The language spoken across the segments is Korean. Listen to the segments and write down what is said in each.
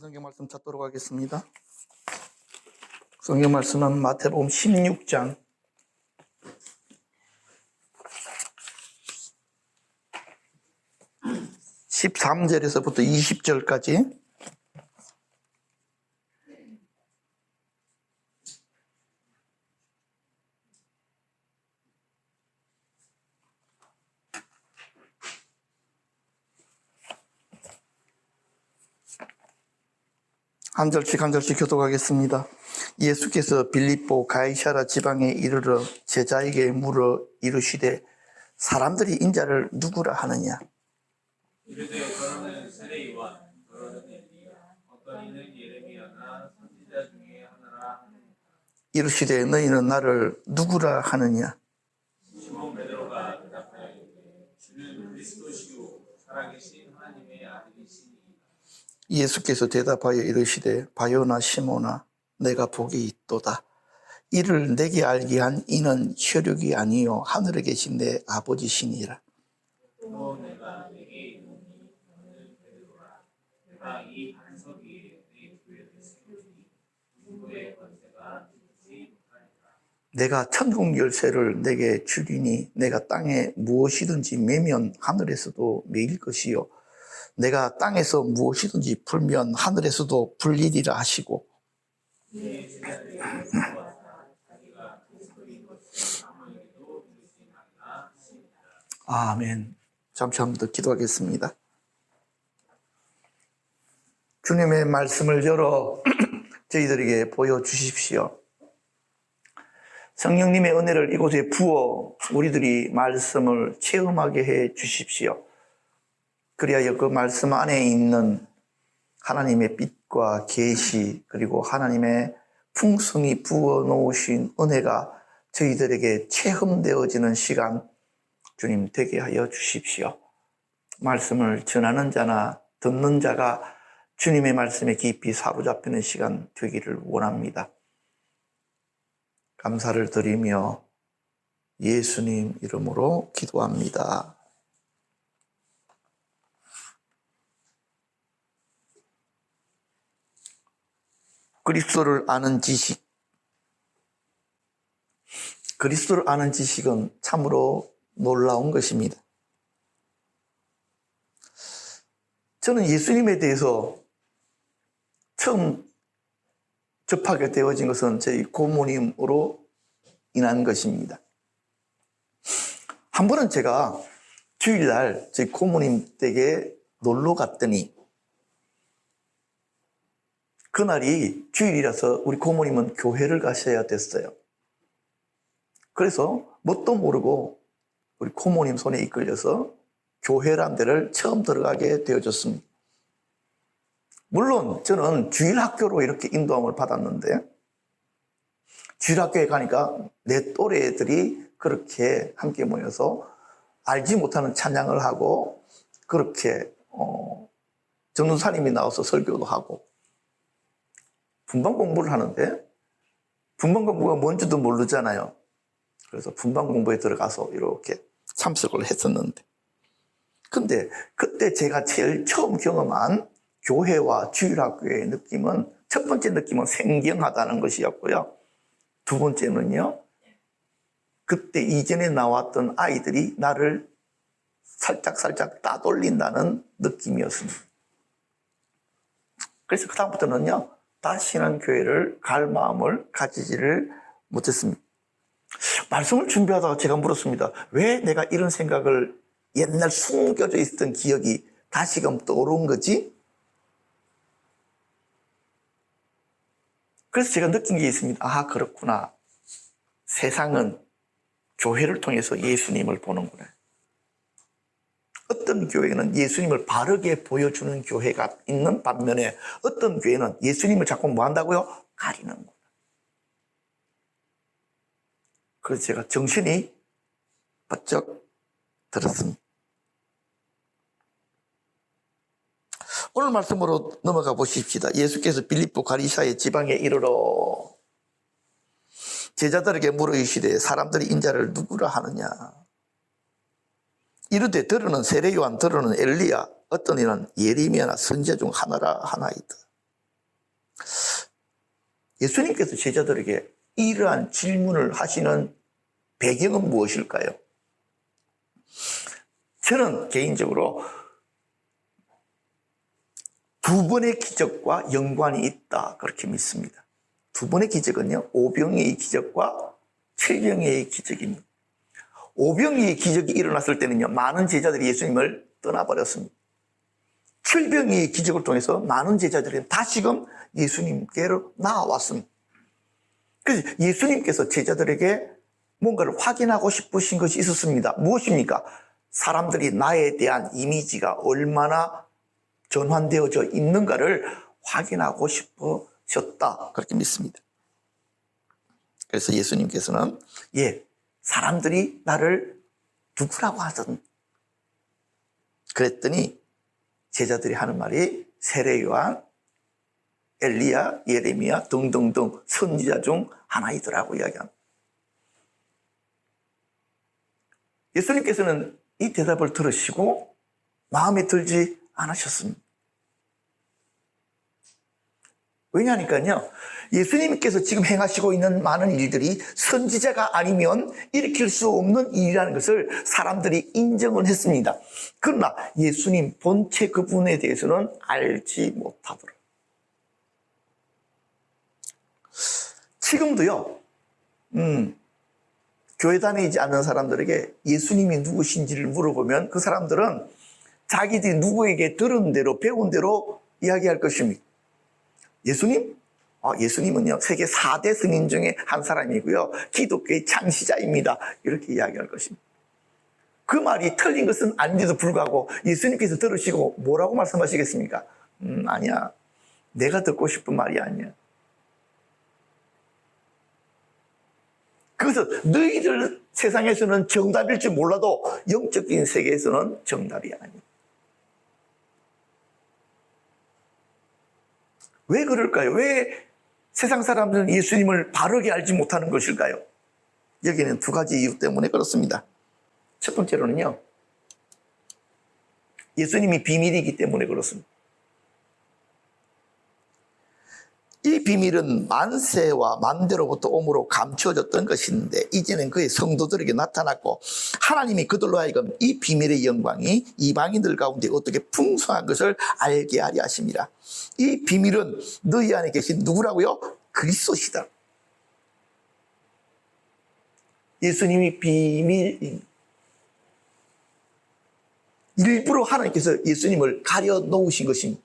성경 말씀 찾도록 하겠습니다. 성경 말씀은 마태복음 16장 13절에서부터 20절까지 한 절씩 교독하겠습니다. 예수께서 빌립보 가이사랴 지방에 이르러 제자에게 물어 이르시되 사람들이 인자를 누구라 하느냐? 이르되 너는 세례 요한, 너는 엘리야, 어떤 이는 예레미야나 선지자 중에 하나라 하느니라. 이르시되 너희는 나를 누구라 하느냐? 시몬 베드로가 대답하여 이르되 주는 그리스도시요 살아계신 하나님의 아들이시니이다. 예수께서 대답하여 이르시되 바요나 시몬아 내가 복이 있도다. 이를 내게 알게 한 이는 혈육이 아니요 하늘에 계신 내 아버지시니라. 또 내가 내게 이르노니 너는 베드로라. 내가 이 반석 위에 내 교회를 세우리니 누구의 권세가 이기지 못하리라. 내가 천국 열쇠를 내게 주리니 내가 땅에 무엇이든지 매면 하늘에서도 매일 것이요 내가 땅에서 무엇이든지 풀면 하늘에서도 풀리리라 하시고 내 제자들에게 물어봤다. 자기가 그리스도인 것을 아무에게도 이르지 말라 하시니라. 아멘. 잠시 한 번 더 기도하겠습니다. 주님의 말씀을 열어 저희들에게 보여주십시오. 성령님의 은혜를 이곳에 부어 우리들이 말씀을 체험하게 해 주십시오. 그리하여 그 말씀 안에 있는 하나님의 빛과 계시 그리고 하나님의 풍성히 부어 놓으신 은혜가 저희들에게 체험되어지는 시간 주님 되게 하여 주십시오. 말씀을 전하는 자나 듣는 자가 주님의 말씀에 깊이 사로잡히는 시간 되기를 원합니다. 감사를 드리며 예수님 이름으로 기도합니다. 그리스도를 아는 지식. 그리스도를 아는 지식은 참으로 놀라운 것입니다. 저는 예수님에 대해서 처음 접하게 되어진 것은 저희 고모님으로 인한 것입니다. 한 번은 제가 주일날 저희 고모님 댁에 놀러 갔더니 그날이 주일이라서 우리 고모님은 교회를 가셔야 됐어요. 그래서 뭣도 모르고 우리 고모님 손에 이끌려서 교회란 데를 처음 들어가게 되어졌습니다. 물론 저는 주일학교로 이렇게 인도함을 받았는데 주일학교에 가니까 내 또래들이 그렇게 함께 모여서 알지 못하는 찬양을 하고 그렇게 전도사님이 나와서 설교도 하고 분방 공부를 하는데 분방 공부가 뭔지도 모르잖아요. 그래서 분방 공부에 들어가서 이렇게 참석을 했었는데 근데 그때 제가 제일 처음 경험한 교회와 주일학교의 느낌은 첫 번째 느낌은 생경하다는 것이었고요. 두 번째는요. 그때 이전에 나왔던 아이들이 나를 살짝 따돌린다는 느낌이었습니다. 그래서 그다음부터는요. 다시는 교회를 갈 마음을 가지지를 못했습니다. 말씀을 준비하다가 제가 물었습니다. 왜 내가 이런 생각을 옛날 숨겨져 있었던 기억이 다시금 떠오른 거지? 그래서 제가 느낀 게 있습니다. 아, 그렇구나. 세상은 교회를 통해서 예수님을 보는구나. 어떤 교회는 예수님을 바르게 보여주는 교회가 있는 반면에 어떤 교회는 예수님을 자꾸 뭐 한다고요? 가리는구나. 그래서 제가 정신이 바짝 들었습니다. 오늘 말씀으로 넘어가 보십시다. 예수께서 빌립보 가이사랴 지방에 이르러 제자들에게 물으시되 사람들이 인자를 누구라 하느냐? 이르되 들으는 세례 요한, 들으는 엘리야, 어떤 이는 예레미야나 선지자 중 하나라 하나이다. 예수님께서 제자들에게 이러한 질문을 하시는 배경은 무엇일까요? 저는 개인적으로 두 번의 기적과 연관이 있다 그렇게 믿습니다. 두 번의 기적은요, 오병이의 기적과 칠병이의 기적입니다. 오병이의 기적이 일어났을 때는요, 많은 제자들이 예수님을 떠나버렸습니다. 칠병이의 기적을 통해서 많은 제자들이 다시금 예수님께로 나와왔습니다. 그래서 예수님께서 제자들에게 뭔가를 확인하고 싶으신 것이 있었습니다. 무엇입니까? 사람들이 나에 대한 이미지가 얼마나 전환되어져 있는가를 확인하고 싶으셨다 그렇게 믿습니다. 그래서 예수님께서는 사람들이 나를 누구라고 하든, 그랬더니 제자들이 하는 말이 세례요한, 엘리야, 예레미야 등등등 선지자 중 하나이더라고 이야기합니다. 예수님께서는 이 대답을 들으시고 마음에 들지 않으셨습니다. 왜냐하니까요, 예수님께서 지금 행하시고 있는 많은 일들이 선지자가 아니면 일으킬 수 없는 일이라는 것을 사람들이 인정을 했습니다. 그러나 예수님 본체 그분에 대해서는 알지 못하더라. 지금도요, 교회 다니지 않는 사람들에게 예수님이 누구신지를 물어보면 그 사람들은 자기들이 누구에게 들은 대로 배운 대로 이야기할 것입니다. 예수님? 예수님은요, 세계 4대 성인 중에 한 사람이고요, 기독교의 창시자입니다. 이렇게 이야기할 것입니다. 그 말이 틀린 것은 아닌데도 불구하고 예수님께서 들으시고 뭐라고 말씀하시겠습니까? 아니야. 내가 듣고 싶은 말이 아니야. 그래서 너희들 세상에서는 정답일 줄 몰라도 영적인 세계에서는 정답이 아니야. 왜 그럴까요? 왜 세상 사람들은 예수님을 바르게 알지 못하는 것일까요? 여기는 두 가지 이유 때문에 그렇습니다. 첫 번째로는요, 예수님이 비밀이기 때문에 그렇습니다. 이 비밀은 만세와 만대로부터 오므로 감추어졌던 것인데 이제는 그의 성도들에게 나타났고 하나님이 그들로 하여금 이 비밀의 영광이 이방인들 가운데 어떻게 풍성한 것을 알게 하려 하심이라. 이 비밀은 너희 안에 계신 누구라고요? 그리스도시다. 예수님이 비밀입니다. 일부러 하나님께서 예수님을 가려 놓으신 것입니다.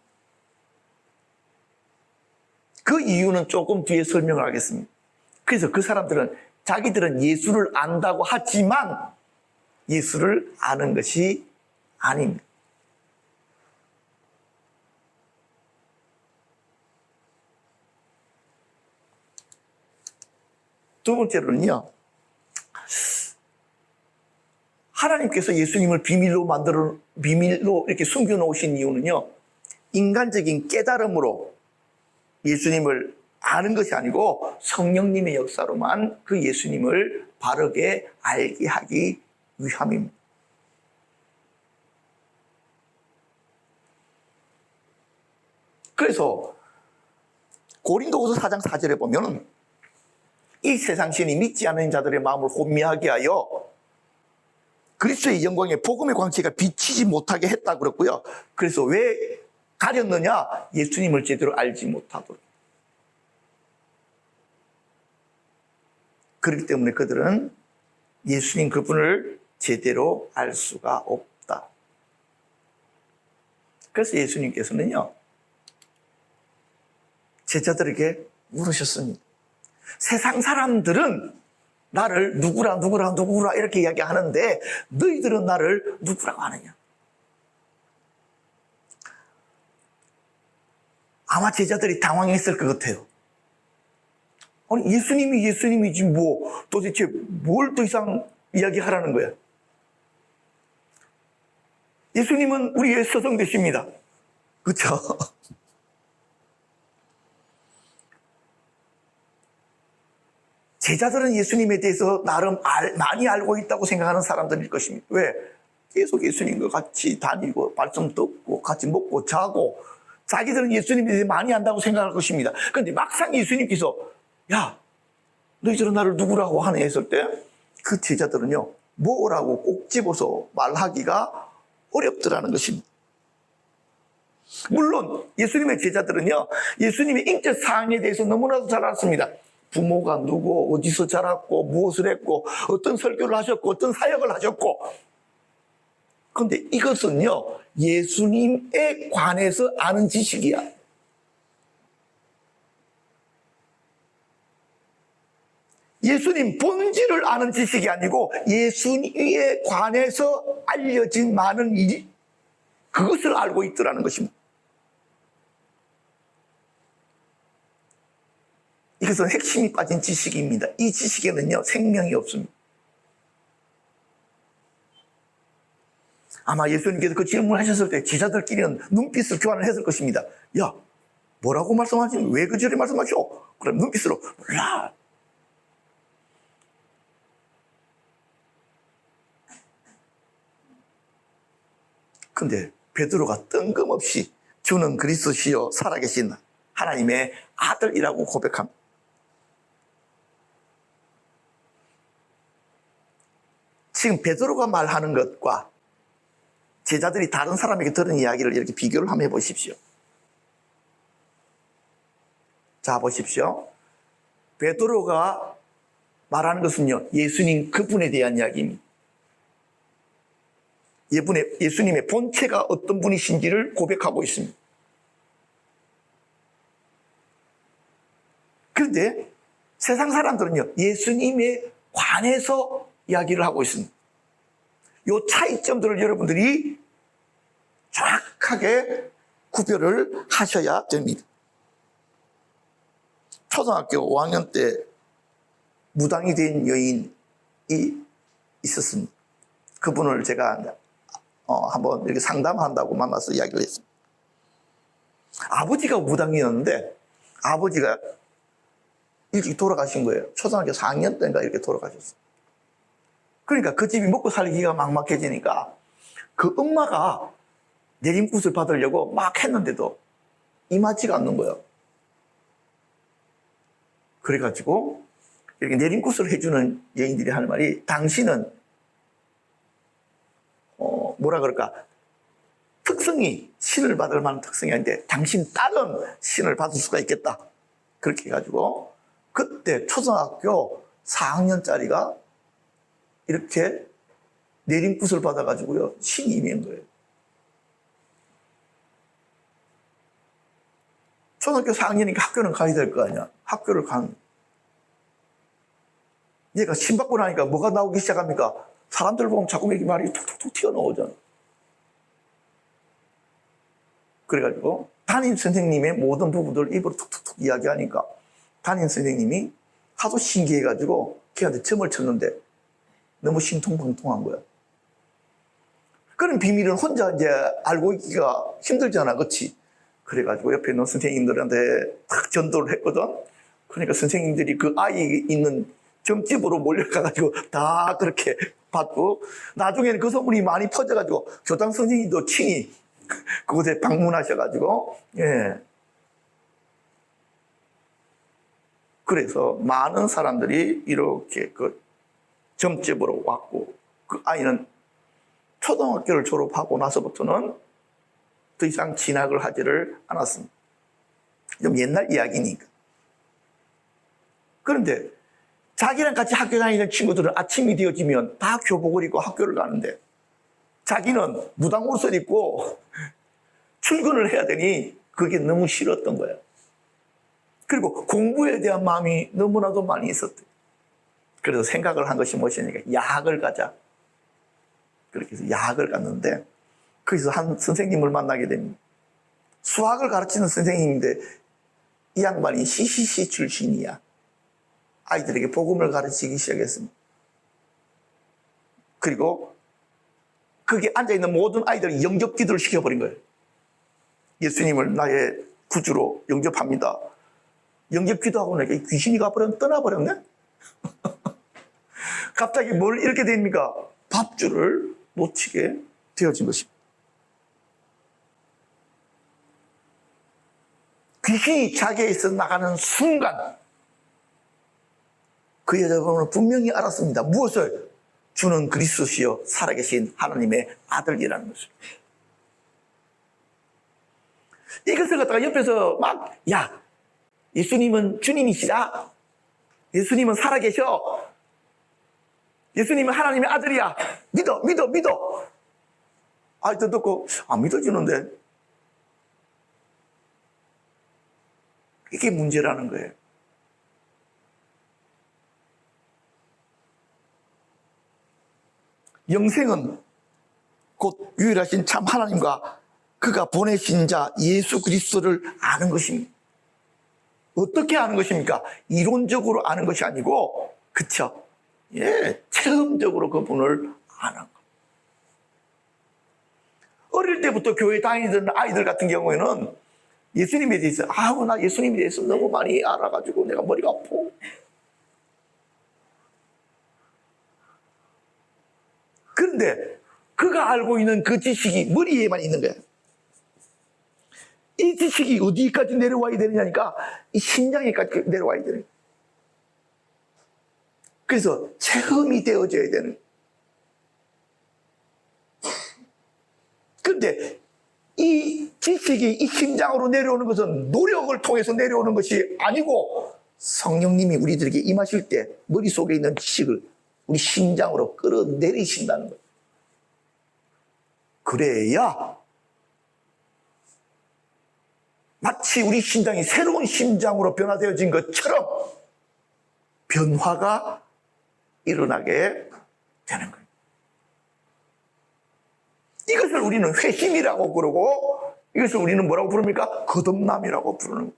그 이유는 조금 뒤에 설명을 하겠습니다. 그래서 그 사람들은 자기들은 예수를 안다고 하지만 예수를 아는 것이 아닙니다. 두 번째로는요, 하나님께서 예수님을 비밀로 이렇게 숨겨 놓으신 이유는요, 인간적인 깨달음으로 예수님을 아는 것이 아니고 성령님의 역사로만 그 예수님을 바르게 알게 하기 위함입니다. 그래서 고린도후서 4장 4절에 보면 이 세상 신이 믿지 않는 자들의 마음을 혼미하게 하여 그리스도의 영광에 복음의 광채가 비치지 못하게 했다고 그랬고요. 그래서 왜 가렸느냐? 예수님을 제대로 알지 못하도록. 그렇기 때문에 그들은 예수님 그분을 제대로 알 수가 없다. 그래서 예수님께서는요, 제자들에게 물으셨습니다. 세상 사람들은 나를 누구라 이렇게 이야기하는데 너희들은 나를 누구라고 하느냐? 아마 제자들이 당황했을 것 같아요. 아니, 예수님이지 뭐 도대체 뭘 더 이상 이야기하라는 거야? 예수님은 우리의 스승 되십니다. 그렇죠? 제자들은 예수님에 대해서 나름 많이 알고 있다고 생각하는 사람들일 것입니다. 왜? 계속 예수님과 같이 다니고 말씀 듣고 같이 먹고 자고 자기들은 예수님에 대해 많이 안다고 생각할 것입니다. 그런데 막상 예수님께서 야, 너희들은 나를 누구라고 하네 했을 때 그 제자들은요, 뭐라고 꼭 집어서 말하기가 어렵더라는 것입니다. 물론 예수님의 제자들은요, 예수님의 인적 사항에 대해서 너무나도 잘 알았습니다. 부모가 누구, 어디서 자랐고, 무엇을 했고, 어떤 설교를 하셨고, 어떤 사역을 하셨고. 그런데 이것은요, 예수님에 관해서 아는 지식이야. 예수님 본질을 아는 지식이 아니고 예수님에 관해서 알려진 많은 일이 그것을 알고 있더라는 것입니다. 이것은 핵심이 빠진 지식입니다. 이 지식에는요, 생명이 없습니다. 아마 예수님께서 그 질문을 하셨을 때 제자들끼리는 눈빛을 교환을 했을 것입니다. 야, 뭐라고 말씀하시니? 왜 그 저리 말씀하시오? 그럼 눈빛으로 몰라. 근데 베드로가 뜬금없이 주는 그리스도시요 살아계신 하나님의 아들이라고 고백합니다. 지금 베드로가 말하는 것과 제자들이 다른 사람에게 들은 이야기를 이렇게 비교를 한번 해보십시오. 자, 보십시오. 베드로가 말하는 것은요, 예수님 그분에 대한 이야기입니다. 예수님의 본체가 어떤 분이신지를 고백하고 있습니다. 그런데 세상 사람들은요, 예수님에 관해서 이야기를 하고 있습니다. 이 차이점들을 여러분들이 정확하게 구별을 하셔야 됩니다. 초등학교 5학년 때 무당이 된 여인이 있었습니다. 그분을 제가 한번 이렇게 상담한다고 만나서 이야기를 했습니다. 아버지가 무당이었는데 아버지가 일찍 돌아가신 거예요. 초등학교 4학년 때인가 이렇게 돌아가셨어요. 그러니까 그 집이 먹고 살기가 막막해지니까 그 엄마가 내림굿을 받으려고 막 했는데도 임하지가 않는 거예요. 그래가지고 이렇게 내림굿을 해주는 여인들이 하는 말이 당신은 뭐라 그럴까, 특성이 신을 받을 만한 특성이 아닌데 당신 딸은 신을 받을 수가 있겠다. 그렇게 해가지고 그때 초등학교 4학년짜리가 이렇게 내림굿을 받아가지고요, 신이 임한 거예요. 초등학교 4학년이니까 학교는 가야 될 거 아니야. 학교를 얘가 신 받고 나니까 뭐가 나오기 시작합니까? 사람들 보면 자꾸 이렇게 말이 툭툭툭 튀어나오잖아. 그래가지고 담임 선생님의 모든 부분들을 입으로 툭툭툭 이야기하니까 담임 선생님이 하도 신기해가지고 걔한테 점을 쳤는데 너무 신통방통한 거야. 그런 비밀은 혼자 이제 알고 있기가 힘들잖아, 그렇지? 그래가지고 옆에 있는 선생님들한테 탁 전도를 했거든. 그러니까 선생님들이 그 아이 있는 점집으로 몰려가가지고 다 그렇게 받고, 나중에는 그 소문이 많이 퍼져가지고 교장 선생님도 친히 그곳에 방문하셔가지고, 예. 그래서 많은 사람들이 이렇게 그 점집으로 왔고, 그 아이는 초등학교를 졸업하고 나서부터는 더 이상 진학을 하지를 않았습니다. 좀 옛날 이야기니까. 그런데 자기랑 같이 학교 다니는 친구들은 아침이 되어지면 다 교복을 입고 학교를 가는데 자기는 무당 옷을 입고 출근을 해야 되니 그게 너무 싫었던 거예요. 그리고 공부에 대한 마음이 너무나도 많이 있었대요. 그래서 생각을 한 것이 무엇이냐니까 야학을 가자. 그렇게 해서 야학을 갔는데 거기서 한 선생님을 만나게 됩니다. 수학을 가르치는 선생님인데 이 양반이 CCC 출신이야. 아이들에게 복음을 가르치기 시작했습니다. 그리고 거기에 앉아있는 모든 아이들이 영접 기도를 시켜버린 거예요. 예수님을 나의 구주로 영접합니다. 영접 기도하고 나니까 귀신이 떠나버렸네? 갑자기 뭘 이렇게 됩니까? 밥줄을 놓치게 되어진 것입니다. 귀신이 자기에서 나가는 순간 그 여자분은 분명히 알았습니다. 무엇을? 주는 그리스도시요 살아계신 하나님의 아들이라는 것을. 이것을 갖다가 옆에서 막, 야, 예수님은 주님이시다. 예수님은 살아계셔. 예수님은 하나님의 아들이야. 믿어, 믿어, 믿어. 아이들 듣고 안 믿어주는데. 이게 문제라는 거예요. 영생은 곧 유일하신 참 하나님과 그가 보내신 자 예수 그리스도를 아는 것입니다. 어떻게 아는 것입니까? 이론적으로 아는 것이 아니고, 그쵸? 예, 체험적으로 그분을 아는 것. 어릴 때부터 교회 다니던 아이들 같은 경우에는 예수님에 대해서, 나 예수님에 대해서 너무 많이 알아가지고 내가 머리가 아파. 그런데 그가 알고 있는 그 지식이 머리에만 있는 거야. 이 지식이 어디까지 내려와야 되느냐니까 이 심장에까지 내려와야 되는 거야. 그래서 체험이 되어져야 되는 거야. 그런데 이 지식이 이 심장으로 내려오는 것은 노력을 통해서 내려오는 것이 아니고 성령님이 우리들에게 임하실 때 머릿속에 있는 지식을 우리 심장으로 끌어내리신다는 거예요. 그래야 마치 우리 심장이 새로운 심장으로 변화되어진 것처럼 변화가 일어나게 되는 거예요. 이것을 우리는 회심이라고 그러고 이것을 우리는 뭐라고 부릅니까? 거듭남이라고 부르는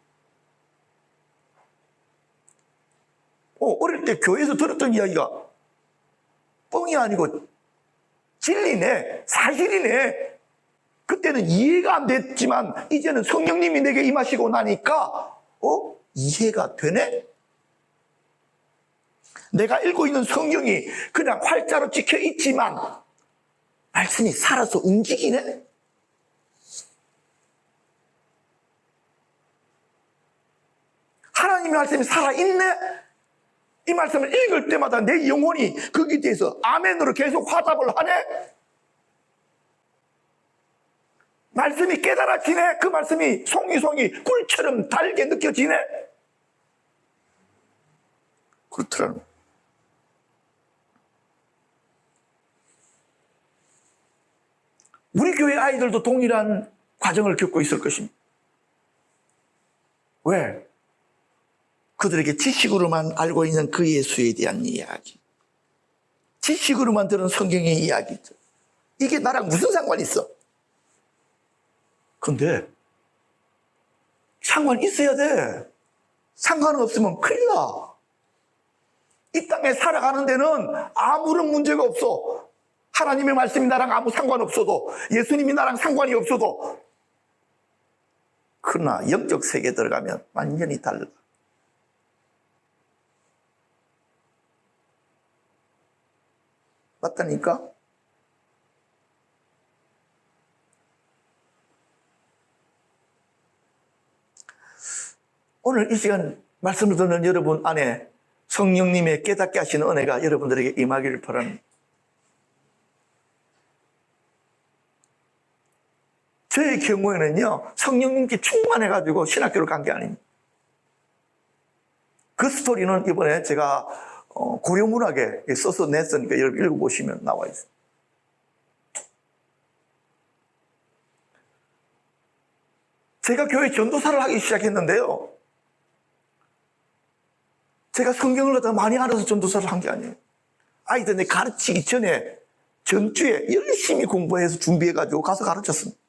거예요. 어릴 때 교회에서 들었던 이야기가 뻥이 아니고 진리네, 사실이네. 그때는 이해가 안 됐지만 이제는 성령님이 내게 임하시고 나니까 이해가 되네? 내가 읽고 있는 성경이 그냥 활자로 찍혀 있지만 말씀이 살아서 움직이네? 하나님의 말씀이 살아있네? 이 말씀을 읽을 때마다 내 영혼이 거기에 대해서 아멘으로 계속 화답을 하네? 말씀이 깨달아지네? 그 말씀이 송이송이 꿀처럼 달게 느껴지네? 그렇더라는 거예요. 우리 교회 아이들도 동일한 과정을 겪고 있을 것입니다. 왜? 그들에게 지식으로만 알고 있는 그 예수에 대한 이야기, 지식으로만 들은 성경의 이야기죠. 이게 나랑 무슨 상관이 있어? 근데 상관 있어야 돼. 상관 없으면 큰일 나. 이 땅에 살아가는 데는 아무런 문제가 없어. 하나님의 말씀이 나랑 아무 상관없어도, 예수님이 나랑 상관이 없어도. 그러나 영적 세계에 들어가면 완전히 달라. 맞다니까? 오늘 이 시간 말씀을 듣는 여러분 안에 성령님의 깨닫게 하시는 은혜가 여러분들에게 임하기를 바랍니다. 저의 경우에는요, 성령님께 충만해가지고 신학교를 간 게 아닙니다. 그 스토리는 이번에 제가 고려문학에 써서 냈으니까 여러분 읽어보시면 나와 있어요. 제가 교회 전도사를 하기 시작했는데요, 제가 성경을 갖다가 많이 알아서 전도사를 한 게 아니에요. 아이들한테 가르치기 전에 전주에 열심히 공부해서 준비해가지고 가서 가르쳤습니다.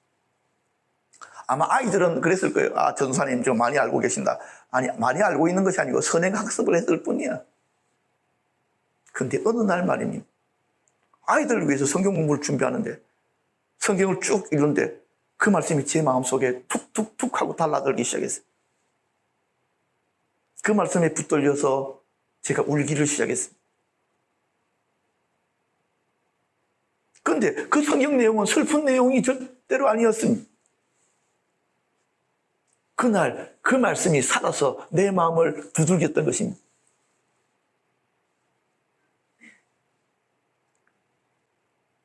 아마 아이들은 그랬을 거예요. 전도사님 좀 많이 알고 계신다. 아니, 많이 알고 있는 것이 아니고 선행학습을 했을 뿐이야. 근데 어느 날 말입니다. 아이들을 위해서 성경 공부를 준비하는데 성경을 쭉 읽는데 그 말씀이 제 마음속에 툭툭툭 하고 달라들기 시작했어요. 그 말씀에 붙들려서 제가 울기를 시작했습니다. 그런데 그 성경 내용은 슬픈 내용이 절대로 아니었습니다. 그날 그 말씀이 살아서 내 마음을 두들겼던 것입니다.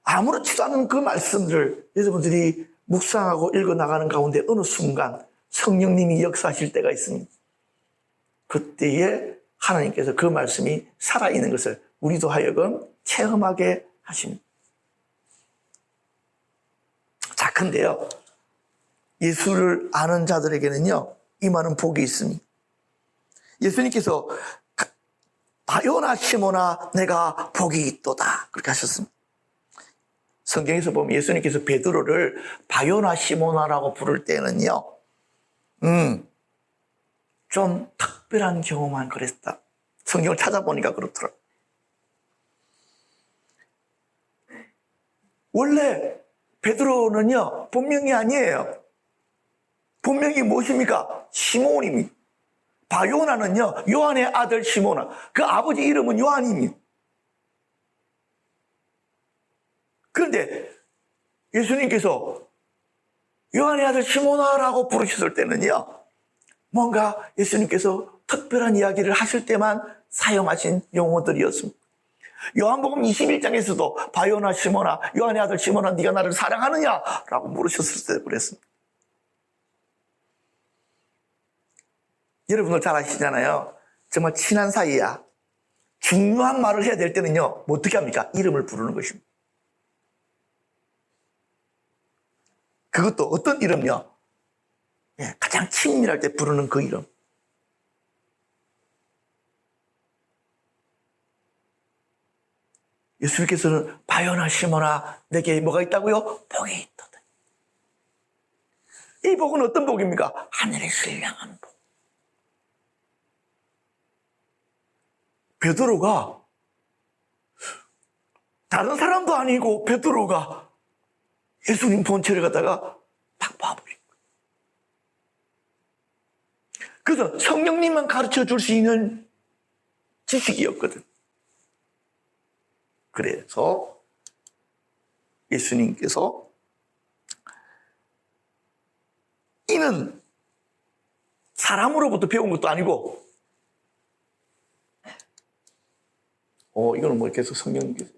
아무렇지도 않은 그 말씀을 여러분들이 묵상하고 읽어나가는 가운데 어느 순간 성령님이 역사하실 때가 있습니다. 그때에 하나님께서 그 말씀이 살아있는 것을 우리도 하여금 체험하게 하십니다. 자, 근데요, 예수를 아는 자들에게는요, 임하는 복이 있습니다. 예수님께서 바요나 시몬아 내가 복이 있도다 그렇게 하셨습니다. 성경에서 보면 예수님께서 베드로를 바요나 시몬아라고 부를 때는요, 좀 특별한 경우만 그랬다. 성경을 찾아보니까 그렇더라고요. 원래 베드로는요, 본명이 아니에요. 본명이 무엇입니까? 시몬입니다. 바요나는요, 요한의 아들 시몬아. 그 아버지 이름은 요한입니다. 그런데 예수님께서 요한의 아들 시몬아라고 부르셨을 때는요, 뭔가 예수님께서 특별한 이야기를 하실 때만 사용하신 용어들이었습니다. 요한복음 21장에서도 바요나 시몬아, 요한의 아들 시몬아, 네가 나를 사랑하느냐라고 물으셨을 때 그랬습니다. 여러분들 잘 아시잖아요. 정말 친한 사이야. 중요한 말을 해야 될 때는요, 뭐 어떻게 합니까? 이름을 부르는 것입니다. 그것도 어떤 이름요? 가장 친밀할 때 부르는 그 이름. 예수님께서는 바요나 시몬아 내게 뭐가 있다고요? 복이 있다. 이 복은 어떤 복입니까? 하늘의 신령한 복. 베드로가 다른 사람도 아니고 베드로가 예수님 본체를 갖다가 딱 봐버린 거예요. 그래서 성령님만 가르쳐 줄 수 있는 지식이었거든. 그래서 예수님께서 이는 사람으로부터 배운 것도 아니고 이거는 뭐 계속 성령님께서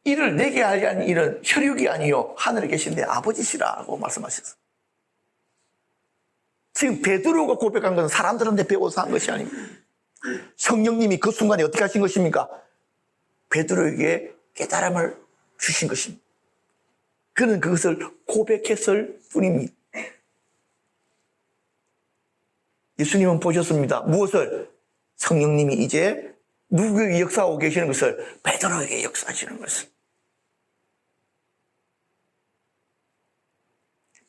이를 내게 알게 한 이는 혈육이 아니요 하늘에 계신 내 아버지시라고 말씀하셨어요. 지금 베드로가 고백한 것은 사람들한테 배워서 한 것이 아닙니다. 성령님이 그 순간에 어떻게 하신 것입니까? 베드로에게 깨달음을 주신 것입니다. 그는 그것을 고백했을 뿐입니다. 예수님은 보셨습니다. 무엇을? 성령님이 이제 누구에게 역사하고 계시는 것을? 베드로에게 역사하시는 것을.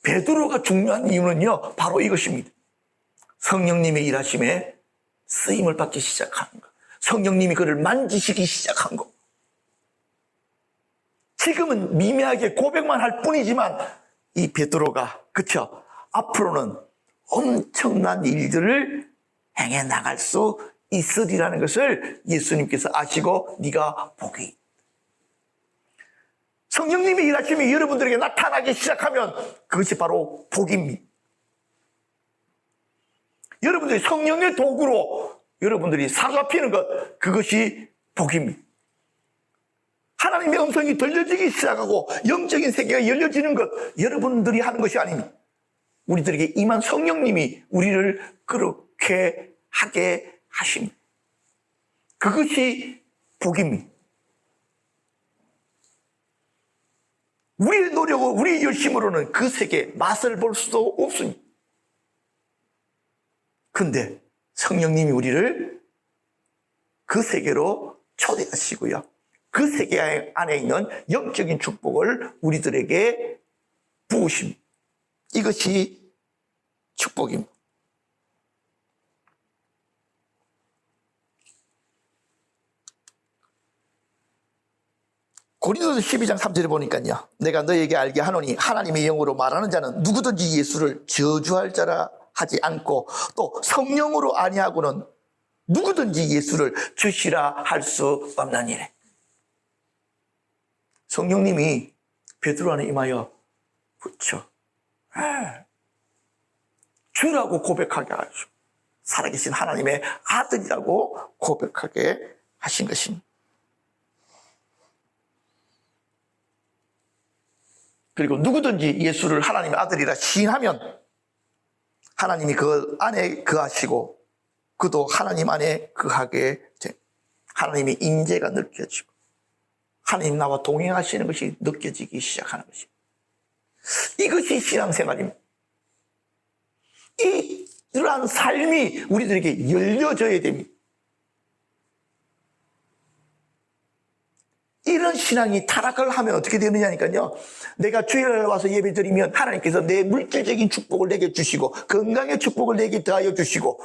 베드로가 중요한 이유는요, 바로 이것입니다. 성령님의 일하심에 쓰임을 받기 시작하는 것. 성령님이 그를 만지시기 시작한 것. 지금은 미미하게 고백만 할 뿐이지만 이 베드로가 그쵸? 앞으로는 엄청난 일들을 행해 나갈 수 있으리라는 것을 예수님께서 아시고 네가 복이 있다. 성령님의 일하심이 여러분들에게 나타나기 시작하면 그것이 바로 복입니다. 여러분들이 성령의 도구로 여러분들이 사로잡히는 것, 그것이 복입니다. 하나님의 음성이 들려지기 시작하고 영적인 세계가 열려지는 것, 여러분들이 하는 것이 아닙니다. 우리들에게 임한 성령님이 우리를 그렇게 하게 하십니다. 그것이 복입니다. 우리의 노력과 우리의 열심으로는 그 세계의 맛을 볼 수도 없습니다. 그런데 성령님이 우리를 그 세계로 초대하시고요. 그 세계 안에 있는 영적인 축복을 우리들에게 부으십니다. 이것이 축복입니다. 고린도서 12장 3절에 보니까요. 내가 너에게 알게 하노니 하나님의 영으로 말하는 자는 누구든지 예수를 저주할 자라 하지 않고 또 성령으로 아니하고는 누구든지 예수를 주시라 할 수 없나니래. 성령님이 베드로 안에 임하여 그렇죠. 주라고 고백하게 하시고 살아계신 하나님의 아들이라고 고백하게 하신 것입니다. 그리고 누구든지 예수를 하나님의 아들이라 시인하면 하나님이 그 안에 거하시고 그도 하나님 안에 거하게 돼. 하나님의 임재가 느껴지고 하나님 나와 동행하시는 것이 느껴지기 시작하는 것입니다. 이것이 신앙생활입니다. 이러한 삶이 우리들에게 열려져야 됩니다. 이런 신앙이 타락을 하면 어떻게 되느냐니까요. 내가 주일날 와서 예배드리면 하나님께서 내 물질적인 축복을 내게 주시고 건강의 축복을 내게 더하여 주시고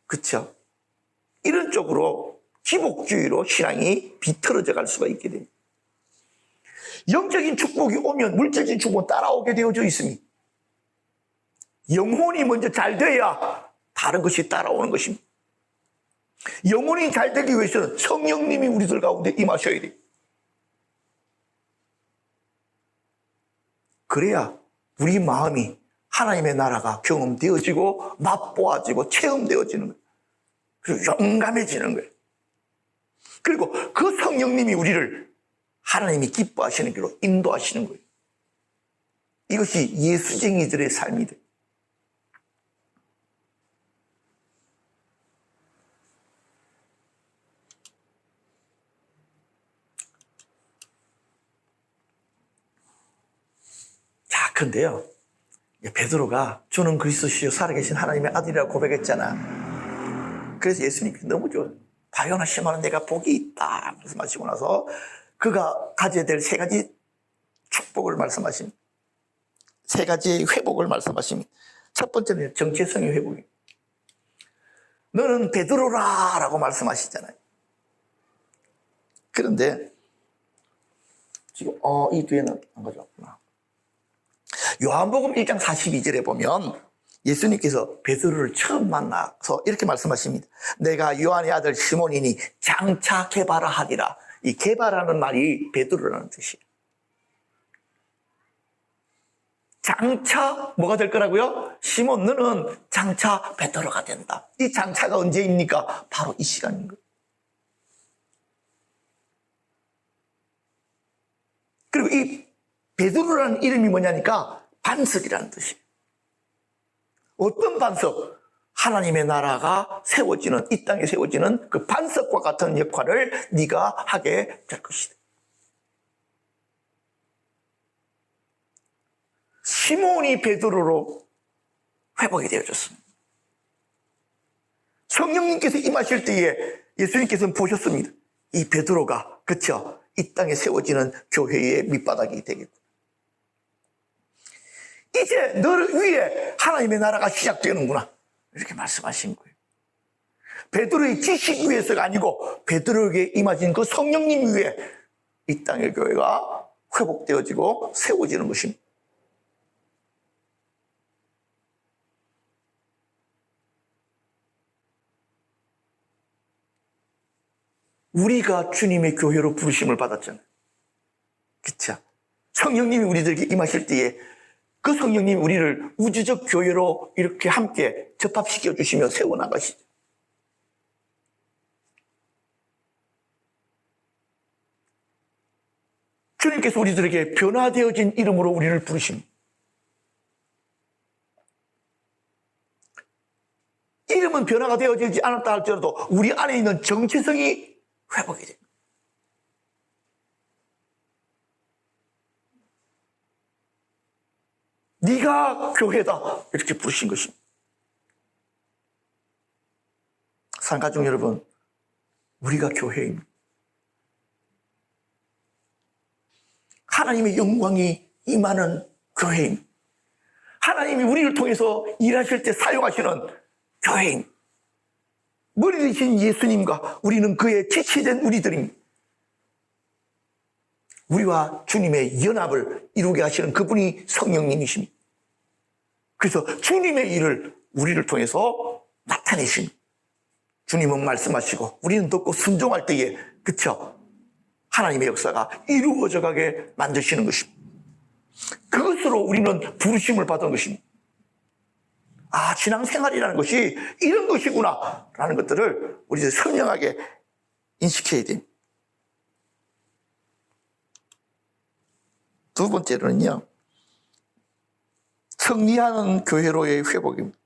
그렇죠. 이런 쪽으로 지복주의로 신앙이 비틀어져 갈 수가 있게 됩니다. 영적인 축복이 오면 물질적인 축복은 따라오게 되어져 있습니다. 영혼이 먼저 잘 돼야 다른 것이 따라오는 것입니다. 영혼이 잘 되기 위해서는 성령님이 우리들 가운데 임하셔야 돼요. 그래야 우리 마음이 하나님의 나라가 경험되어지고 맛보아지고 체험되어지는 거예요. 그리고 용감해지는 거예요. 그리고 그 성령님이 우리를 하나님이 기뻐하시는 길로 인도하시는 거예요. 이것이 예수쟁이들의 삶이다. 자, 그런데요. 베드로가 주는 그리스도시요 살아계신 하나님의 아들이라고 고백했잖아. 그래서 예수님이 너무 좋아요. 바요나 시몬은 내가 복이 있다 말씀하시고 나서 그가 가져야 될 세 가지 축복을 말씀하십니다. 세 가지의 회복을 말씀하십니다. 첫 번째는 정체성의 회복입니다. 너는 베드로라 라고 말씀하시잖아요. 그런데 지금 이 뒤에는 안 가져왔구나. 요한복음 1장 42절에 보면 예수님께서 베드로를 처음 만나서 이렇게 말씀하십니다. 내가 요한의 아들 시몬이니 장차 개바라 하리라. 이 개바라는 말이 베드로라는 뜻이에요. 장차 뭐가 될 거라고요? 시몬 너는 장차 베드로가 된다. 이 장차가 언제입니까? 바로 이 시간인 거예요. 그리고 이 베드로라는 이름이 뭐냐니까 반석이라는 뜻이에요. 어떤 반석? 하나님의 나라가 세워지는, 이 땅에 세워지는 그 반석과 같은 역할을 네가 하게 될 것이다. 시몬이 베드로로 회복이 되어졌습니다. 성령님께서 임하실 때에 예수님께서는 보셨습니다. 이 베드로가 그쵸? 이 땅에 세워지는 교회의 밑바닥이 되겠고 이제 너를 위해 하나님의 나라가 시작되는구나 이렇게 말씀하신 거예요. 베드로의 지식 위해서가 아니고 베드로에게 임하신 그 성령님 위해 이 땅의 교회가 회복되어지고 세워지는 것입니다. 우리가 주님의 교회로 부르심을 받았잖아요. 그쵸? 성령님이 우리들에게 임하실 때에 그 성령님이 우리를 우주적 교회로 이렇게 함께 접합시켜 주시며 세워나가시죠. 주님께서 우리들에게 변화되어진 이름으로 우리를 부르십니다. 이름은 변화가 되어지지 않았다 할지라도 우리 안에 있는 정체성이 회복이 됩니다. 네가 교회다 이렇게 부르신 것입니다. 사랑가족 여러분, 우리가 교회입니다. 하나님의 영광이 임하는 교회입니다. 하나님이 우리를 통해서 일하실 때 사용하시는 교회입니다. 머리 되신 예수님과 우리는 그의 지체된 우리들입니다. 우리와 주님의 연합을 이루게 하시는 그분이 성령님이십니다. 그래서 주님의 일을 우리를 통해서 나타내십니다. 주님은 말씀하시고 우리는 듣고 순종할 때에 그쵸? 하나님의 역사가 이루어져 가게 만드시는 것입니다. 그것으로 우리는 부르심을 받은 것입니다. 아, 신앙생활이라는 것이 이런 것이구나 라는 것들을 우리들 선명하게 인식해야 됩니다. 두 번째로는요, 승리하는 교회로의 회복입니다.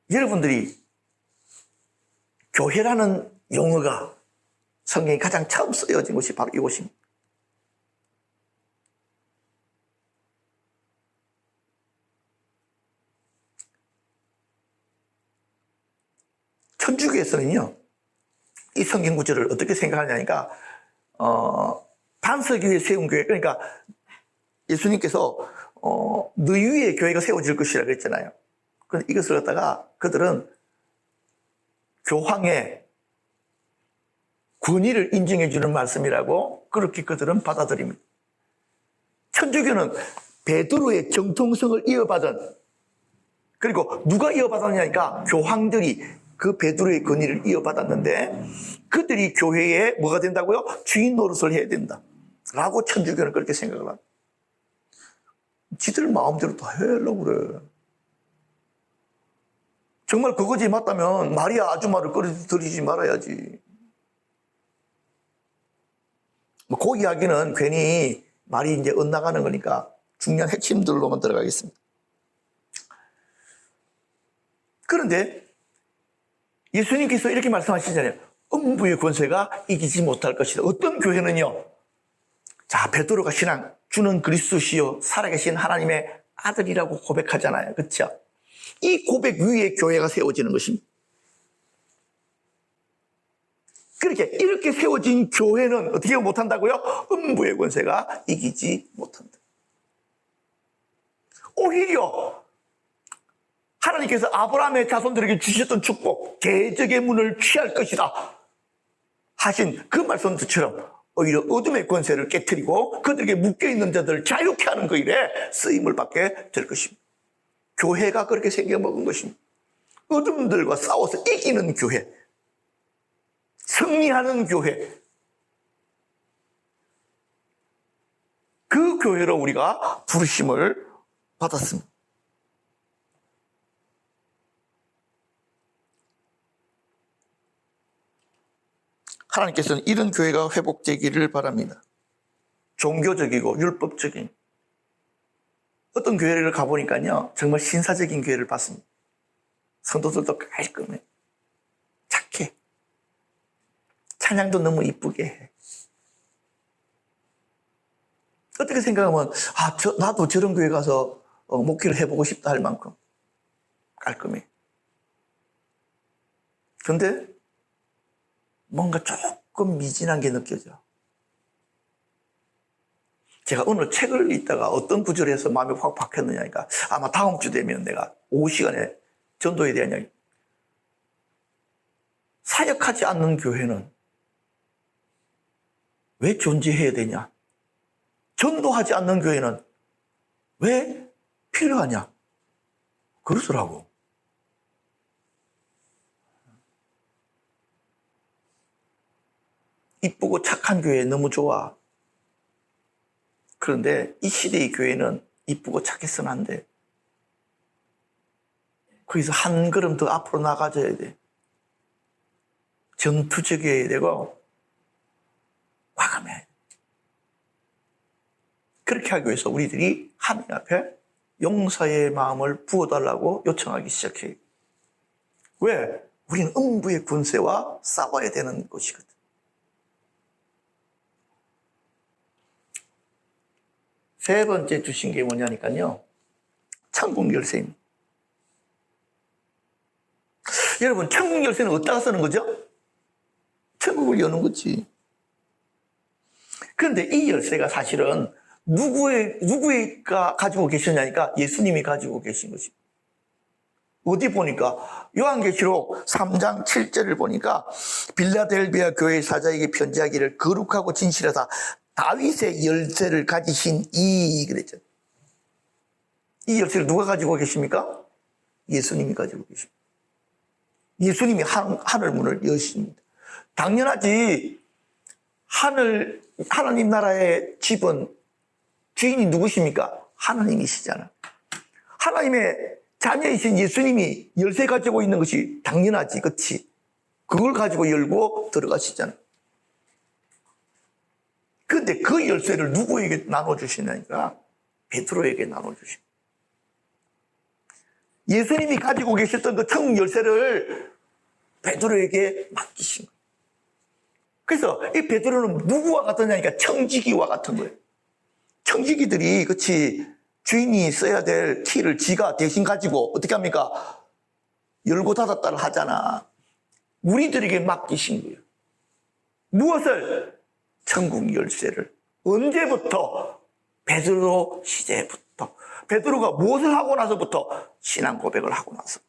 여러분들이 교회라는 용어가 성경에 가장 처음 쓰여진 것이 바로 이곳입니다. 천주교에서는요, 이 성경 구절을 어떻게 생각하냐니까, 반석 위에 세운 교회, 그러니까 예수님께서 너희 위에 교회가 세워질 것이라고 그랬잖아요. 그런데 이것을 갖다가 그들은 교황의 권위를 인정해 주는 말씀이라고 그렇게 그들은 받아들입니다. 천주교는 베드로의 정통성을 이어받은, 그리고 누가 이어받았냐니까 교황들이 그 베드로의 권위를 이어받았는데 그들이 교회에 뭐가 된다고요? 주인 노릇을 해야 된다 라고 천주교는 그렇게 생각을 합니다. 지들 마음대로 다 하려고 그래. 정말 그것이 맞다면 마리아 아줌마를 끌어들이지 말아야지. 그 이야기는 괜히 말이 이제 엇나가는 거니까 중요한 핵심들로만 들어가겠습니다. 그런데 예수님께서 이렇게 말씀하시잖아요. 음부의 권세가 이기지 못할 것이다. 어떤 교회는요, 자, 베드로가 신앙, 주는 그리스도시요 살아계신 하나님의 아들이라고 고백하잖아요. 그렇죠? 이 고백 위에 교회가 세워지는 것입니다. 그렇게 이렇게 세워진 교회는 어떻게 못한다고요? 음부의 권세가 이기지 못한다. 오히려 하나님께서 아브라함의 자손들에게 주셨던 축복, 계적의 문을 취할 것이다 하신 그 말씀처럼 오히려 어둠의 권세를 깨트리고 그들에게 묶여있는 자들을 자유케 하는 그 일에 쓰임을 받게 될 것입니다. 교회가 그렇게 생겨먹은 것입니다. 어둠들과 싸워서 이기는 교회, 승리하는 교회, 그 교회로 우리가 부르심을 받았습니다. 하나님께서는 이런 교회가 회복되기를 바랍니다. 종교적이고 율법적인 어떤 교회를 가보니까요, 정말 신사적인 교회를 봤습니다. 성도들도 깔끔해, 착해, 찬양도 너무 이쁘게 해. 어떻게 생각하면 나도 저런 교회 가서 목회를 해보고 싶다 할 만큼 깔끔해. 그런데 뭔가 조금 미진한 게 느껴져. 제가 오늘 책을 읽다가 어떤 구절에서 마음이 확 박혔느냐니까, 아마 다음 주 되면 내가 오후 시간에 전도에 대한 이야기. 사역하지 않는 교회는 왜 존재해야 되냐? 전도하지 않는 교회는 왜 필요하냐? 그러더라고. 이쁘고 착한 교회 너무 좋아. 그런데 이 시대의 교회는 이쁘고 착해서는 안 돼. 거기서 한 걸음 더 앞으로 나가줘야 돼. 전투적이어야 되고 과감해야 돼. 그렇게 하기 위해서 우리들이 하나님 앞에 용서의 마음을 부어달라고 요청하기 시작해요. 왜? 우리는 음부의 군세와 싸워야 되는 것이거든. 세 번째 주신 게 뭐냐니까요, 천국 열쇠입니다. 여러분, 천국 열쇠는 어디다가 쓰는 거죠? 천국을 여는 거지. 그런데 이 열쇠가 사실은 누구가 가지고 계셨냐니까 예수님이 가지고 계신 것입니다. 어디 보니까 요한계시록 3장 7절을 보니까 빌라델비아 교회 사자에게 편지하기를 거룩하고 진실하다 다윗의 열쇠를 가지신 그랬죠. 이 열쇠를 누가 가지고 계십니까? 예수님이 가지고 계십니다. 예수님이 하늘 문을 여십니다. 당연하지. 하나님 나라의 집은 주인이 누구십니까? 하나님이시잖아. 하나님의 자녀이신 예수님이 열쇠 가지고 있는 것이 당연하지, 그치? 그걸 가지고 열고 들어가시잖아. 근데 그 열쇠를 누구에게 나눠주시냐니까? 베드로에게 나눠주시고. 예수님이 가지고 계셨던 그 천국 열쇠를 베드로에게 맡기신 거예요. 그래서 이 베드로는 누구와 같았냐니까 청지기와 같은 거예요. 청지기들이, 그치, 주인이 써야 될 키를 지가 대신 가지고 어떻게 합니까? 열고 닫았다를 하잖아. 우리들에게 맡기신 거예요. 무엇을? 천국 열쇠를. 언제부터? 베드로 시대부터. 베드로가 무엇을 하고 나서부터? 신앙 고백을 하고 나서.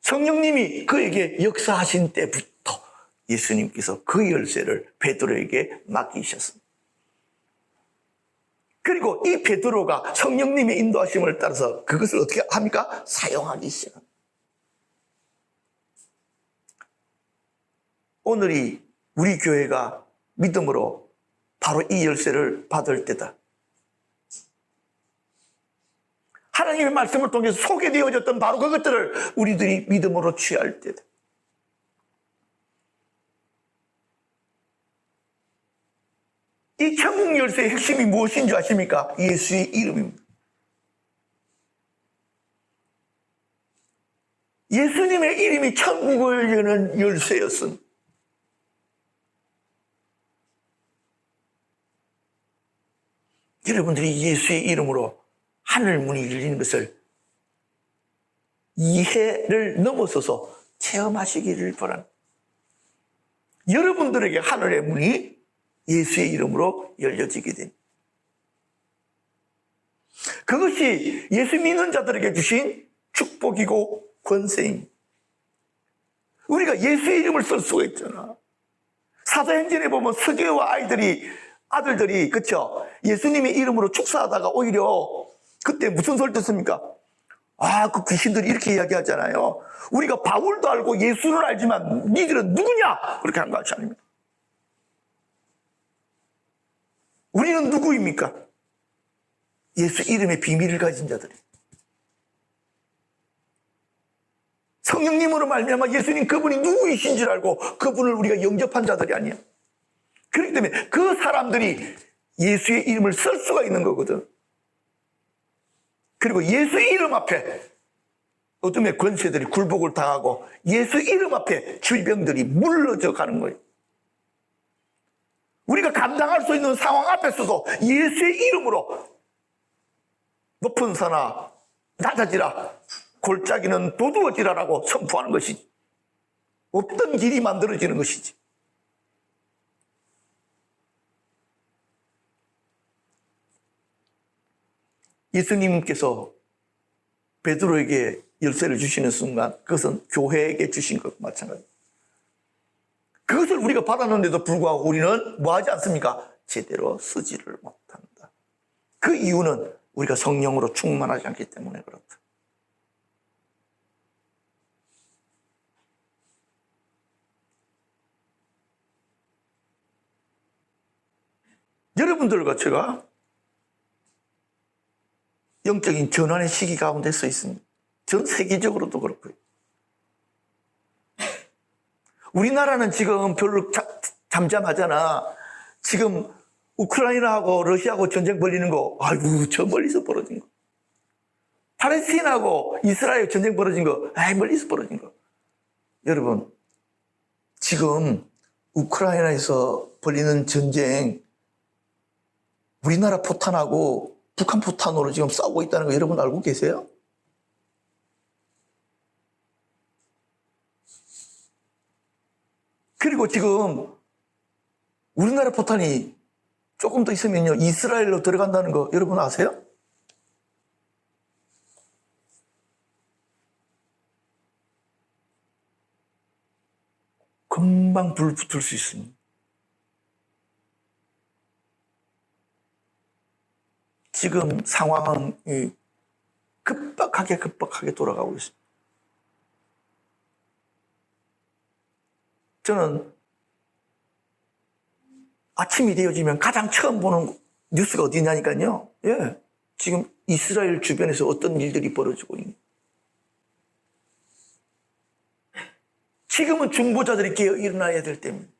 성령님이 그에게 역사하신 때부터 예수님께서 그 열쇠를 베드로에게 맡기셨습니다. 그리고 이 베드로가 성령님의 인도하심을 따라서 그것을 어떻게 합니까? 사용하기 시작합니다. 오늘이 우리 교회가 믿음으로 바로 이 열쇠를 받을 때다. 하나님의 말씀을 통해서 소개되어졌던 바로 그것들을 우리들이 믿음으로 취할 때다. 이 천국 열쇠의 핵심이 무엇인 줄 아십니까? 예수의 이름입니다. 예수님의 이름이 천국을 여는 열쇠였습니다. 여러분들이 예수의 이름으로 하늘 문이 열리는 것을 이해를 넘어서서 체험하시기를 바랍니다. 여러분들에게 하늘의 문이 예수의 이름으로 열려지게 됩니다. 그것이 예수 믿는 자들에게 주신 축복이고 권세입니다. 우리가 예수의 이름을 쓸 수가 있잖아. 사도행전에 보면 서기와 아들들이 그쵸? 예수님의 이름으로 축사하다가 오히려 그때 무슨 소리 듣습니까? 그 귀신들이 이렇게 이야기하잖아요. 우리가 바울도 알고 예수를 알지만 니들은 누구냐? 그렇게 한 것이 아닙니다. 우리는 누구입니까? 예수 이름의 비밀을 가진 자들이. 성령님으로 말미암아 예수님 그분이 누구이신 줄 알고 그분을 우리가 영접한 자들이 아니야. 그렇기 때문에 그 사람들이 예수의 이름을 쓸 수가 있는 거거든. 그리고 예수의 이름 앞에 어둠의 권세들이 굴복을 당하고 예수 이름 앞에 질병들이 물러져 가는 거예요. 우리가 감당할 수 있는 상황 앞에서도 예수의 이름으로 높은 산아 낮아지라, 골짜기는 도두어지라라고 선포하는 것이지. 없던 길이 만들어지는 것이지. 예수님께서 베드로에게 열쇠를 주시는 순간 그것은 교회에게 주신 것과 마찬가지입니다. 그것을 우리가 받았는데도 불구하고 우리는 뭐 하지 않습니까? 제대로 쓰지를 못한다. 그 이유는 우리가 성령으로 충만하지 않기 때문에 그렇다. 여러분들과 제가 영적인 전환의 시기 가운데 서 있습니다. 전 세계적으로도 그렇고요. 우리나라는 지금 별로 잠잠하잖아. 지금 우크라이나하고 러시아하고 전쟁 벌리는 거, 아이고, 저 멀리서 벌어진 거. 팔레스틴하고 이스라엘 전쟁 벌어진 거, 멀리서 벌어진 거. 여러분, 지금 우크라이나에서 벌리는 전쟁, 우리나라 포탄하고 북한 포탄으로 지금 싸우고 있다는 거 여러분 알고 계세요? 그리고 지금 우리나라 포탄이 조금 더 있으면요 이스라엘로 들어간다는 거 여러분 아세요? 금방 불 붙을 수 있습니다. 지금 상황이 급박하게 돌아가고 있습니다. 저는 아침이 되어지면 가장 처음 보는 뉴스가 어디냐니까요. 예. 지금 이스라엘 주변에서 어떤 일들이 벌어지고 있는. 지금은 중보자들이 깨어 일어나야 될 때입니다.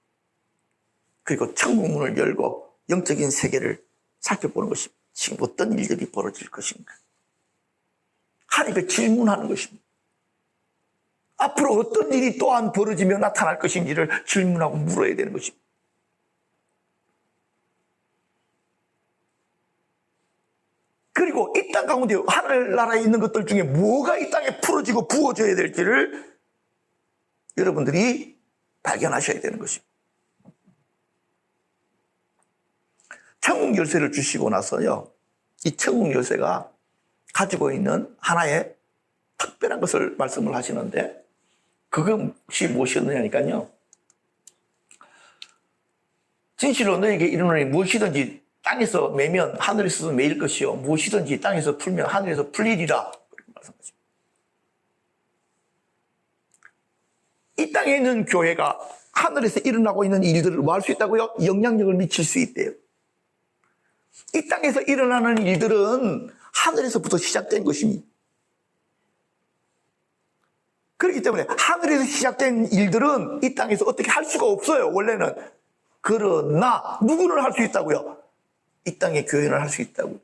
그리고 천국문을 열고 영적인 세계를 살펴보는 것입니다. 지금 어떤 일들이 벌어질 것인가. 하나님께 질문하는 것입니다. 앞으로 어떤 일이 또한 벌어지며 나타날 것인지를 질문하고 물어야 되는 것입니다. 그리고 이 땅 가운데 하늘나라에 있는 것들 중에 뭐가 이 땅에 풀어지고 부어져야 될지를 여러분들이 발견하셔야 되는 것입니다. 천국 열쇠를 주시고 나서요, 이 천국 열쇠가 가지고 있는 하나의 특별한 것을 말씀을 하시는데, 그것이 무엇이었느냐니까요. 진실로 너에게 이르노니 무엇이든지 땅에서 매면 하늘에서 매일 것이요 무엇이든지 땅에서 풀면 하늘에서 풀리리라. 그렇게 말씀하십니다. 이 땅에 있는 교회가 하늘에서 일어나고 있는 일들을 뭐 할 수 있다고요? 영향력을 미칠 수 있대요. 이 땅에서 일어나는 일들은 하늘에서부터 시작된 것입니다. 그렇기 때문에 하늘에서 시작된 일들은 이 땅에서 어떻게 할 수가 없어요, 원래는. 그러나 누구는 할 수 있다고요? 이 땅의 교회는 할 수 있다고요.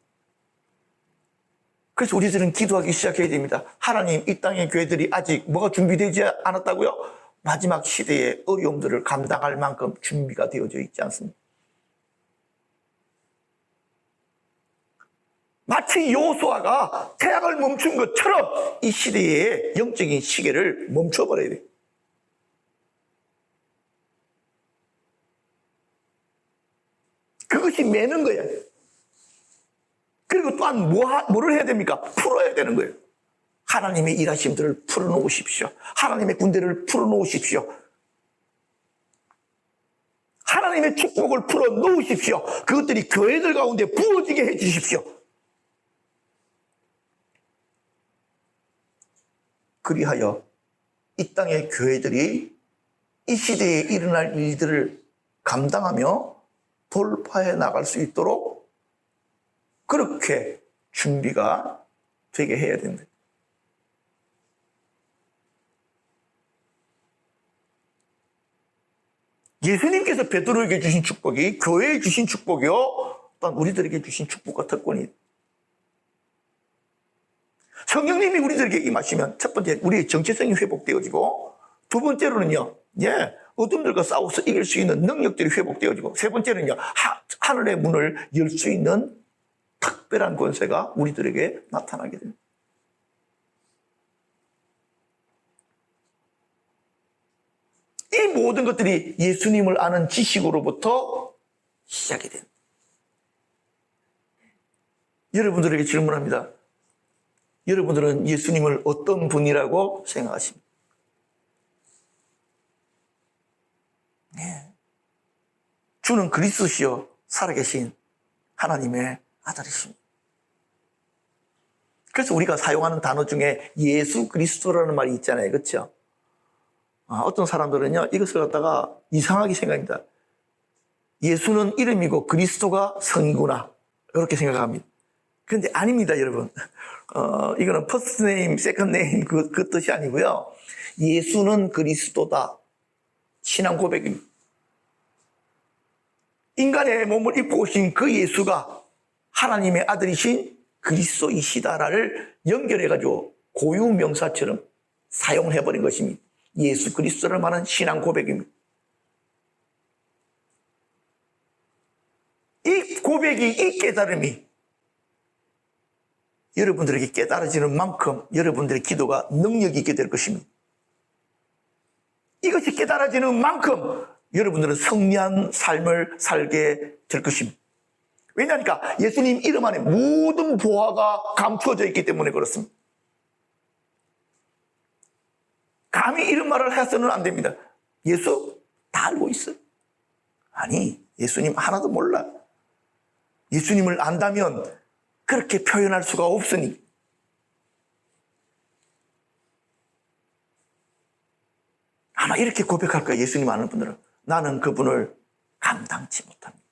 그래서 우리들은 기도하기 시작해야 됩니다. 하나님, 이 땅의 교회들이 아직 뭐가 준비되지 않았다고요? 마지막 시대의 어려움들을 감당할 만큼 준비가 되어져 있지 않습니다. 마치 여호수아가 태양을 멈춘 것처럼 이 시대의 영적인 시계를 멈춰버려야 돼요. 그것이 매는 거예요. 그리고 또한 뭐를 해야 됩니까? 풀어야 되는 거예요. 하나님의 일하심들을 풀어놓으십시오. 하나님의 군대를 풀어놓으십시오. 하나님의 축복을 풀어놓으십시오. 그것들이 교회들 가운데 부어지게 해주십시오. 그리하여 이 땅의 교회들이 이 시대에 일어날 일들을 감당하며 돌파해 나갈 수 있도록 그렇게 준비가 되게 해야 된다. 예수님께서 베드로에게 주신 축복이 교회에 주신 축복이요, 또한 우리들에게 주신 축복과 특권이. 성령님이 우리들에게 임하시면 첫 번째 우리의 정체성이 회복되어지고, 두 번째로는요, 어둠들과 싸워서 이길 수 있는 능력들이 회복되어지고, 세 번째는요, 하늘의 문을 열 수 있는 특별한 권세가 우리들에게 나타나게 됩니다. 이 모든 것들이 예수님을 아는 지식으로부터 시작이 됩니다. 여러분들에게 질문합니다. 여러분들은 예수님을 어떤 분이라고 생각하십니까? 주는 그리스도시요 살아계신 하나님의 아들이십니다. 그래서 우리가 사용하는 단어 중에 예수 그리스도라는 말이 있잖아요. 그렇죠? 어떤 사람들은요, 이것을 갖다가 이상하게 생각합니다. 예수는 이름이고 그리스도가 성이구나, 이렇게 생각합니다. 그런데 아닙니다, 여러분. 이거는 first name, second name 그 뜻이 아니고요. 예수는 그리스도다. 신앙 고백입니다. 인간의 몸을 입고 오신 그 예수가 하나님의 아들이신 그리스도이시다를 연결해가지고 고유명사처럼 사용을 해버린 것입니다. 예수 그리스도를 말하는 신앙 고백입니다. 이 고백이, 이 깨달음이 여러분들에게 깨달아지는 만큼 여러분들의 기도가 능력이 있게 될 것입니다. 이것이 깨달아지는 만큼 여러분들은 승리한 삶을 살게 될 것입니다. 왜냐하니까 예수님 이름 안에 모든 보화가 감추어져 있기 때문에 그렇습니다. 감히 이런 말을 해서는 안 됩니다. 예수 다 알고 있어요. 아니, 예수님 하나도 몰라. 예수님을 안다면 그렇게 표현할 수가 없으니. 아마 이렇게 고백할 거예요. 예수님 아는 분들은. 나는 그분을 감당치 못합니다.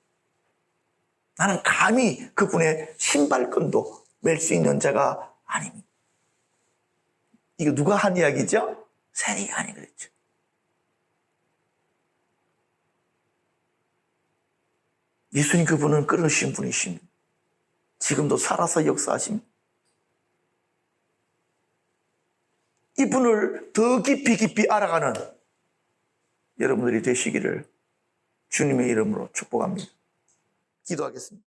나는 감히 그분의 신발끈도 맬 수 있는 자가 아닙니다. 이거 누가 한 이야기죠? 세리간이 그랬죠. 예수님 그분은 그러신 분이십니다. 지금도 살아서 역사하십니다. 이분을 더 깊이 알아가는 여러분들이 되시기를 주님의 이름으로 축복합니다. 기도하겠습니다.